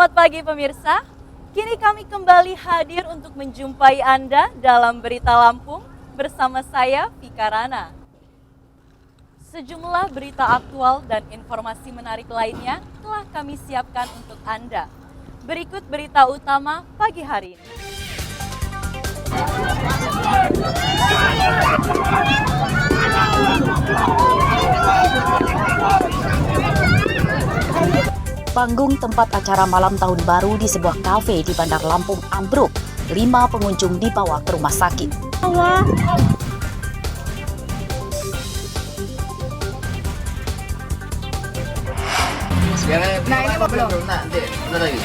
Selamat pagi pemirsa, kini kami kembali hadir untuk menjumpai Anda dalam Berita Lampung bersama saya Vika Rana. Sejumlah berita aktual dan informasi menarik lainnya telah kami siapkan untuk Anda. Berikut berita utama pagi hari ini. Panggung tempat acara malam tahun baru di sebuah kafe di Bandar Lampung ambruk. 5 pengunjung dibawa ke rumah sakit. Nah ini mau belum? Nanti, bentar lagi.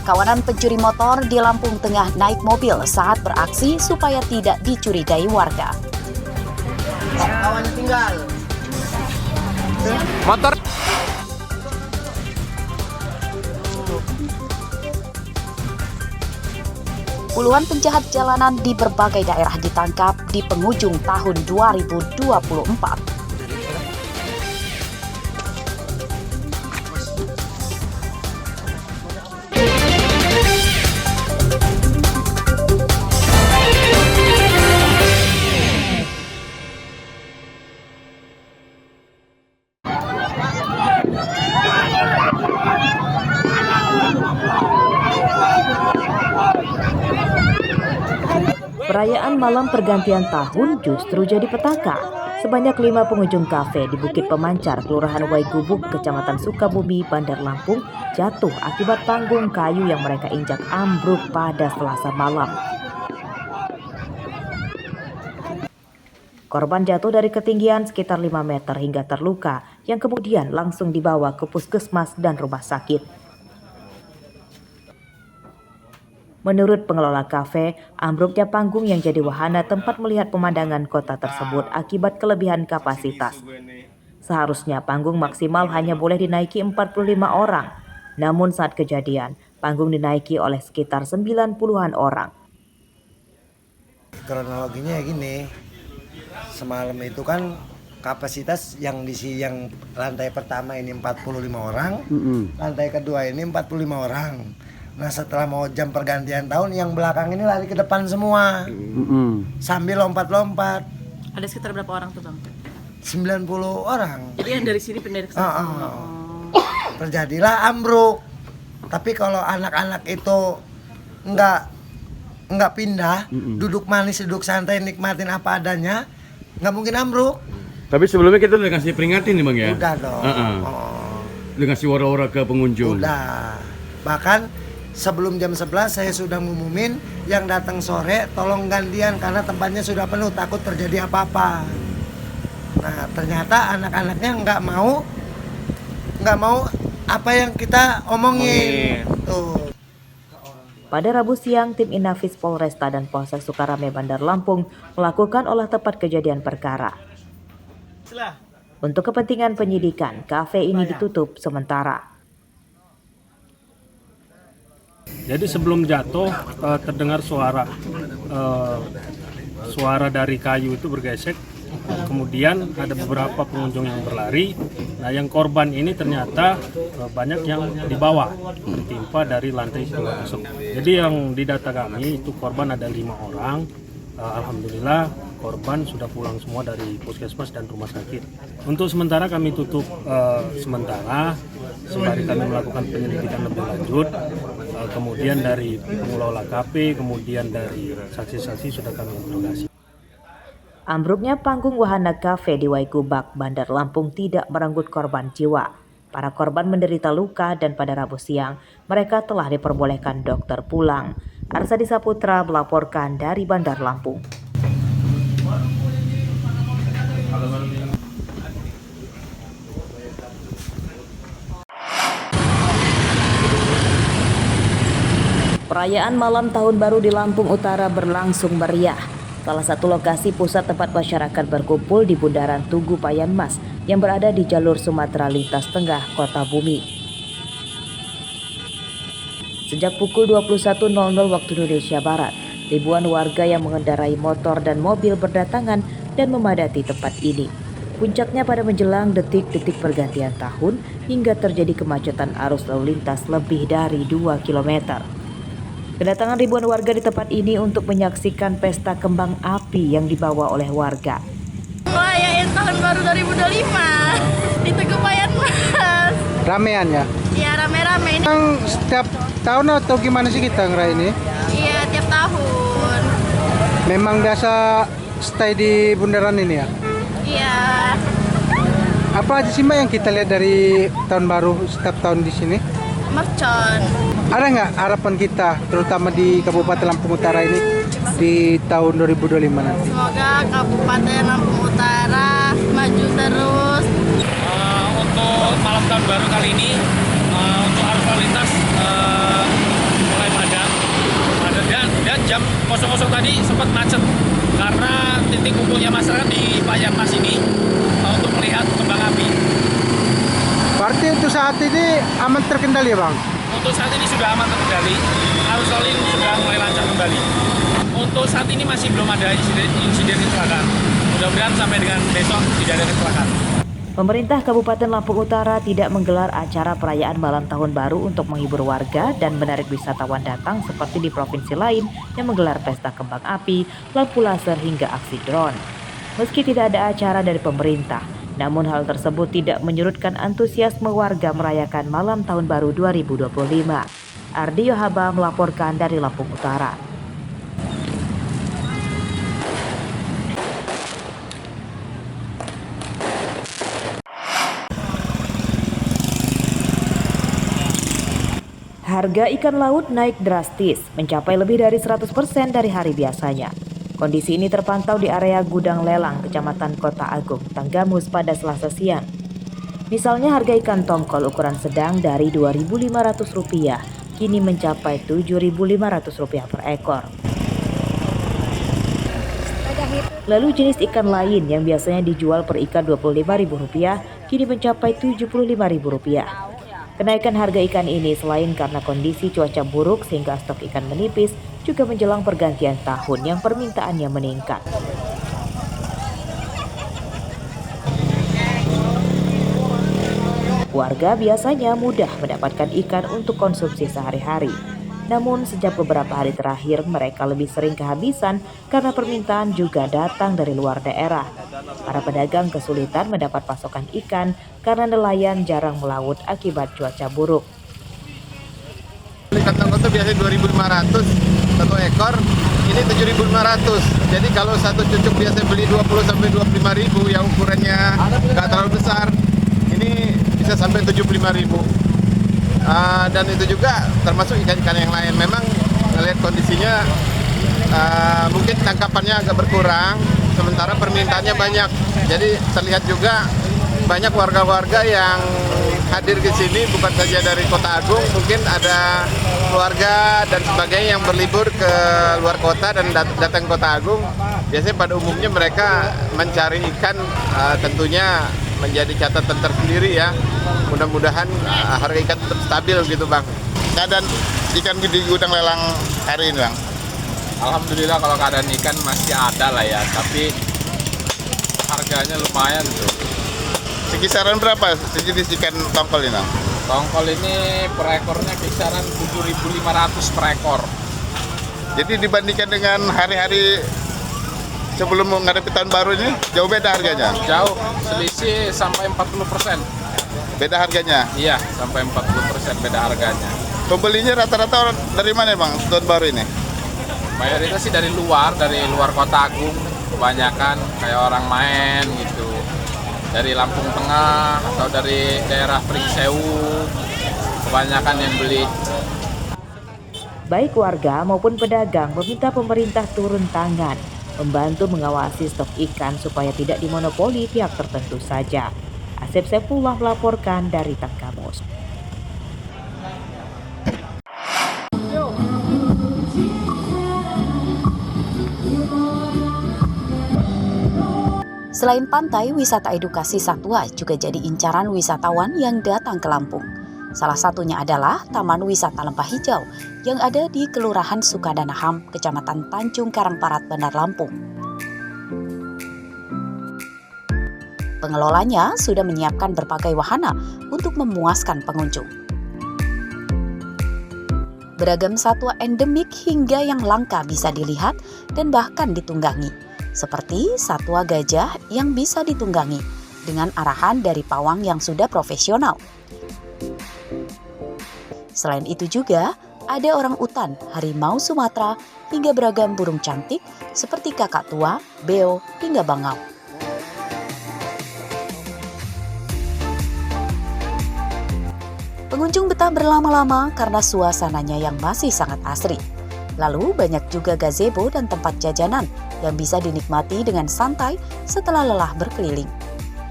Kawanan pencuri motor di Lampung Tengah naik mobil saat beraksi supaya tidak dicurigai warga. Kawannya tinggal. Motor. Puluhan penjahat jalanan di berbagai daerah ditangkap di penghujung tahun 2024. Perayaan malam pergantian tahun justru jadi petaka. Sebanyak 5 pengunjung kafe di Bukit Pemancar, Kelurahan Waigubuk, Kecamatan Sukabumi, Bandar Lampung, jatuh akibat panggung kayu yang mereka injak ambruk pada Selasa malam. Korban jatuh dari ketinggian sekitar 5 meter hingga terluka, yang kemudian langsung dibawa ke puskesmas dan rumah sakit. Menurut pengelola kafe, ambruknya panggung yang jadi wahana tempat melihat pemandangan kota tersebut akibat kelebihan kapasitas. Seharusnya panggung maksimal hanya boleh dinaiki 45 orang. Namun saat kejadian, panggung dinaiki oleh sekitar 90-an orang. Kronologinya gini, semalam itu kan kapasitas yang yang lantai pertama ini 45 orang, lantai kedua ini 45 orang. Nah setelah mau jam pergantian tahun, yang belakang ini lari ke depan semua, sambil lompat-lompat. Ada sekitar berapa orang tuh bang? 90 orang. Jadi yang dari sini pindah ke sana. Terjadilah ambruk. Tapi kalau anak-anak itu nggak pindah, duduk manis, duduk santai, nikmatin apa adanya, nggak mungkin ambruk. Tapi sebelumnya kita udah kasih peringatin nih bang ya? Udah dong. Udah ngasih wara-wara ke pengunjung. Udah. Bahkan sebelum jam 11 saya sudah ngumumin yang datang sore tolong gantian karena tempatnya sudah penuh, takut terjadi apa-apa. Nah ternyata anak-anaknya nggak mau apa yang kita omongin. Tuh. Pada Rabu siang, tim Inafis Polresta dan Polsek Sukarame Bandar Lampung melakukan olah tempat kejadian perkara. Untuk kepentingan penyidikan, kafe ini ditutup sementara. Jadi sebelum jatuh terdengar suara dari kayu itu bergesek, kemudian ada beberapa pengunjung yang berlari. Nah yang korban ini ternyata banyak yang di bawah, tertimpa dari lantai masuk. Jadi yang di data kami itu korban ada 5 orang. Alhamdulillah korban sudah pulang semua dari puskesmas dan rumah sakit. Untuk sementara kami tutup sementara sembari kami melakukan penyelidikan lebih lanjut. Kemudian dari pengelola kafe, kemudian dari saksi-saksi sudah kami interogasi. Ambruknya panggung wahana kafe di Waigubuk, Bandar Lampung tidak merenggut korban jiwa. Para korban menderita luka dan pada Rabu siang mereka telah diperbolehkan dokter pulang. Arsadi Saputra melaporkan dari Bandar Lampung. Perayaan malam tahun baru di Lampung Utara berlangsung meriah. Salah satu lokasi pusat tempat masyarakat berkumpul di Bundaran Tugu Payan Mas yang berada di jalur Sumatera lintas tengah Kota Bumi. Sejak pukul 21.00 waktu Indonesia Barat, ribuan warga yang mengendarai motor dan mobil berdatangan dan memadati tempat ini. Puncaknya pada menjelang detik-detik pergantian tahun hingga terjadi kemacetan arus lalu lintas lebih dari 2 km. Kedatangan ribuan warga di tempat ini untuk menyaksikan pesta kembang api yang dibawa oleh warga. Ngerayain tahun baru 2025 di Tegupayan Mas. Ramean ya? Iya, rame-rame ini. Setiap tahun atau gimana sih kita ngerayain ini? Iya, tiap tahun. Memang biasa stay di bundaran ini ya? Iya. Apa aja sih Mbak yang kita lihat dari tahun baru setiap tahun di sini? Mercon. Ada nggak harapan kita, terutama di Kabupaten Lampung Utara ini di tahun 2025 nanti? Semoga Kabupaten Lampung Utara maju terus. Untuk malam tahun baru kali ini, untuk arus lalu lintas mulai padat. Dan jam 00 tadi sempat macet karena titik kumpulnya masyarakat di Payan Mas ini untuk melihat kembang api. Berarti untuk saat ini aman terkendali ya Bang? Untuk saat ini sudah aman terkendali, arus lalu lintas sudah mulai lancar kembali. Untuk saat ini masih belum ada insiden kecelakaan. Mudah-mudahan sampai dengan besok tidak ada kecelakaan. Pemerintah Kabupaten Lampung Utara tidak menggelar acara perayaan malam tahun baru untuk menghibur warga dan menarik wisatawan datang seperti di provinsi lain yang menggelar pesta kembang api, lampu laser hingga aksi drone. Meski tidak ada acara dari pemerintah, namun hal tersebut tidak menyurutkan antusiasme warga merayakan malam tahun baru 2025. Ardi Yohaba melaporkan dari Lampung Utara. Harga ikan laut naik drastis, mencapai lebih dari 100% dari hari biasanya. Kondisi ini terpantau di area gudang lelang Kecamatan Kota Agung, Tanggamus pada Selasa siang. Misalnya harga ikan tongkol ukuran sedang dari Rp2.500 kini mencapai Rp7.500 per ekor. Lalu jenis ikan lain yang biasanya dijual per ikan Rp25.000 kini mencapai Rp75.000. Kenaikan harga ikan ini selain karena kondisi cuaca buruk sehingga stok ikan menipis, juga menjelang pergantian tahun yang permintaannya meningkat. Warga biasanya mudah mendapatkan ikan untuk konsumsi sehari-hari. Namun sejak beberapa hari terakhir mereka lebih sering kehabisan karena permintaan juga datang dari luar daerah. Para pedagang kesulitan mendapat pasokan ikan karena nelayan jarang melaut akibat cuaca buruk. Ikan tongkol itu biasanya 2.500 satu ekor, ini 7.500. Jadi kalau satu cucuk biasa beli 20 sampai 25.000 yang ukurannya nggak terlalu besar, ini bisa sampai 75.000. Dan itu juga termasuk ikan-ikan yang lain. Memang ngelihat kondisinya mungkin tangkapannya agak berkurang, sementara permintaannya banyak. Jadi terlihat juga banyak warga-warga yang hadir ke sini bukan saja dari Kota Agung, mungkin ada keluarga dan sebagainya yang berlibur ke luar kota dan datang ke Kota Agung. Biasanya pada umumnya mereka mencari ikan, tentunya menjadi catatan tersendiri ya. Mudah-mudahan harga ikan tetap stabil gitu Bang. Keadaan ikan di gudang lelang hari ini Bang? Alhamdulillah kalau keadaan ikan masih ada lah ya, tapi harganya lumayan tuh. Kisaran berapa sejenis ikan tongkol ini Bang? Tongkol ini per ekornya kisaran 7.500 per ekor. Jadi dibandingkan dengan hari-hari sebelum menghadapi tahun baru ini, jauh beda harganya? Jauh, selisih sampai 40%. Beda harganya? Iya, sampai 40% beda harganya. Pembelinya rata-rata dari mana Bang tahun baru ini? Mayoritas sih dari luar Kota Agung. Kebanyakan kayak orang main gitu. Dari Lampung Tengah atau dari daerah Pringsewu. Kebanyakan yang beli. Baik warga maupun pedagang meminta pemerintah turun tangan, membantu mengawasi stok ikan supaya tidak dimonopoli pihak tertentu saja. Asep Saifullah melaporkan dari Tanggamus. Selain pantai, wisata edukasi satwa juga jadi incaran wisatawan yang datang ke Lampung. Salah satunya adalah Taman Wisata Lembah Hijau yang ada di Kelurahan Sukadanaham, Kecamatan Tanjung Karangparat, Bandar Lampung. Pengelolanya sudah menyiapkan berbagai wahana untuk memuaskan pengunjung. Beragam satwa endemik hingga yang langka bisa dilihat dan bahkan ditunggangi, seperti satwa gajah yang bisa ditunggangi dengan arahan dari pawang yang sudah profesional. Selain itu juga ada orang utan, harimau Sumatera, hingga beragam burung cantik seperti kakak tua, beo, hingga bangau. Pengunjung betah berlama-lama karena suasananya yang masih sangat asri. Lalu banyak juga gazebo dan tempat jajanan yang bisa dinikmati dengan santai setelah lelah berkeliling.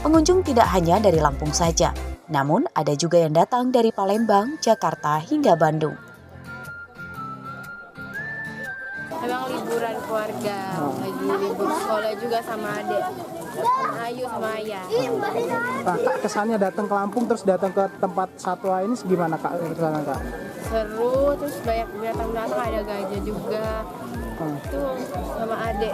Pengunjung tidak hanya dari Lampung saja, namun ada juga yang datang dari Palembang, Jakarta, hingga Bandung. Emang liburan keluarga, lagi libur sekolah juga sama adik, sama Ayu sama Ayah. Nah, Kak, kesannya datang ke Lampung terus datang ke tempat satwa ini gimana Kak? Kak? Seru, terus banyak binatang-binatang, ada gajah juga. Itu sama adik,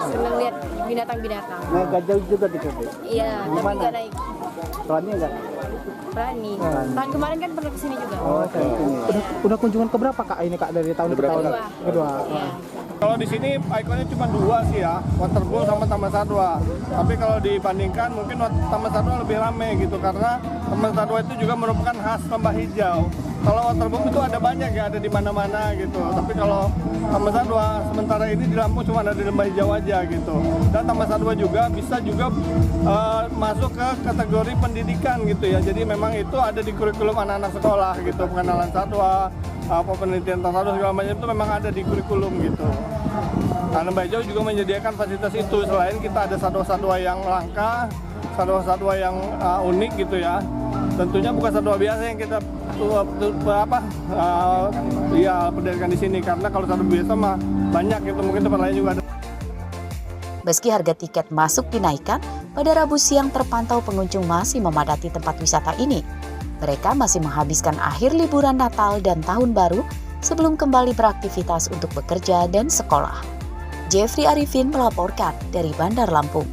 seneng lihat binatang-binatang. Nah, gajah juga gitu. Iya, tapi nggak naik. Berani enggak? Berani. Tahun kemarin kan pernah kesini juga. Oh, udah kunjungan ke berapa Kak ini Kak dari tahun ke tahun? Kedua. Iya. Kalau di sini ikonnya cuma 2 sih ya, Waterbowl sama Taman Satwa. Tapi kalau dibandingkan mungkin Taman Satwa lebih ramai gitu karena Taman Satwa itu juga merupakan khas lembah hijau. Kalau Waterbowl itu ada banyak ya, ada di mana-mana gitu. Tapi kalau Taman Satwa sementara ini di Lampung cuma ada di lembah hijau aja gitu. Dan Taman Satwa juga bisa juga masuk ke kategori pendidikan gitu ya. Jadi memang itu ada di kurikulum anak-anak sekolah gitu, pengenalan satwa, penelitian tentang satwa segala macam itu memang ada di kurikulum gitu. Nah, lembah hijau juga menyediakan fasilitas itu. Selain kita ada satwa-satwa yang langka, satwa-satwa yang unik gitu ya. Tentunya bukan satwa biasa yang kita berdirikan di sini, karena kalau satwa biasa mah banyak gitu, mungkin tempat lain juga ada. Meski harga tiket masuk dinaikkan, pada Rabu siang terpantau pengunjung masih memadati tempat wisata ini. Mereka masih menghabiskan akhir liburan Natal dan Tahun Baru sebelum kembali beraktivitas untuk bekerja dan sekolah. Jeffrey Arifin melaporkan dari Bandar Lampung.